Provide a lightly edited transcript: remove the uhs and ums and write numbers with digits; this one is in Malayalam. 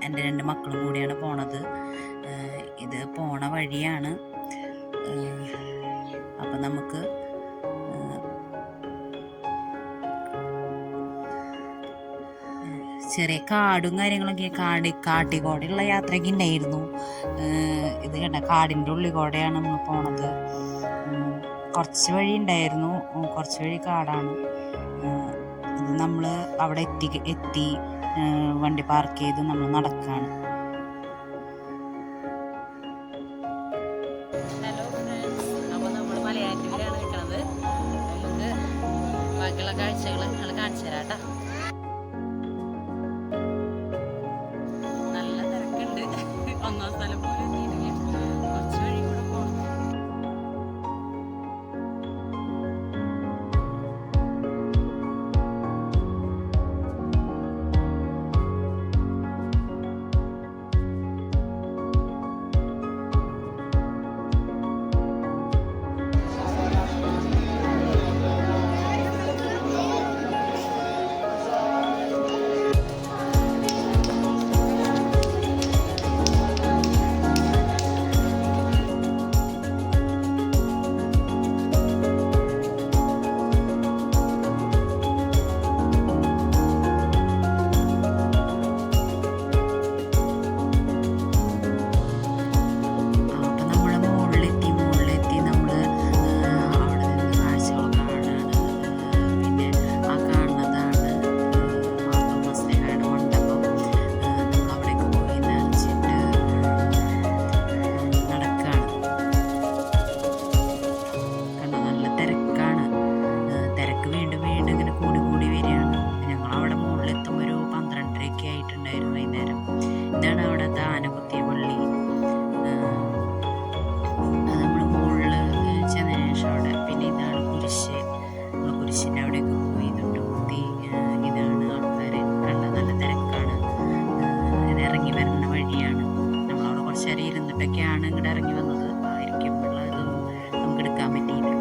എൻ്റെ 2 മക്കളും കൂടിയാണ് പോണത്. ഇത് പോണ വഴിയാണ്. അപ്പം നമുക്ക് ചെറിയ കാടും കാര്യങ്ങളൊക്കെ കാട്ടിക്കോടെയുള്ള യാത്രയൊക്കെ ഉണ്ടായിരുന്നു. ഇത് കണ്ട കാടിൻ്റെ ഉള്ളിൽ കൂടെയാണ് നമ്മൾ പോണത്. കുറച്ച് വഴി ഉണ്ടായിരുന്നു, കുറച്ച് വഴി കാടാണ്. ഇത് നമ്മൾ അവിടെ എത്തി വണ്ടി പാർക്ക് ചെയ്ത് നമ്മൾ നടക്കുകയാണ്. ഹലോ ഫ്രണ്ട്സ്, അപ്പോൾ നമ്മൾ മലയാറ്റൂരാണ് നിൽക്കുന്നത്. നമുക്ക് ബാക്കിയുള്ള കാഴ്ചകൾ നിങ്ങൾ കാണിച്ചു തരാം കേട്ടോ. നല്ല തിരക്കുണ്ട്. ഒന്നാം സ്ഥലം പോലും എത്തിയിട്ടില്ല. കുറച്ച് വഴി കൂടെ പോകണം. ഇതാണ് അവിടുത്തെ ആനകുത്തിയ പള്ളി. അത് നമ്മൾ മുകളിൽ ചെന്നതിന് ശേഷം അവിടെ പിന്നെ ഇതാണ് കുരിശ്. നമ്മൾ കുരിശിൻ്റെ അവിടെയൊക്കെ പോയി തൊട്ടുകുത്തി. ഇതാണ് ആൾക്കാർ കണ്ട നല്ല തിരക്കാണ്. ഇത് ഇറങ്ങി വരുന്ന വഴിയാണ്. നമ്മളവിടെ കുറച്ച് നേരം ഇരുന്നിട്ടൊക്കെയാണ് ഇങ്ങോട്ട് ഇറങ്ങി വന്നത്. ആയിരിക്കും ഉള്ളത് നമുക്ക് എടുക്കാൻ പറ്റിയില്ല.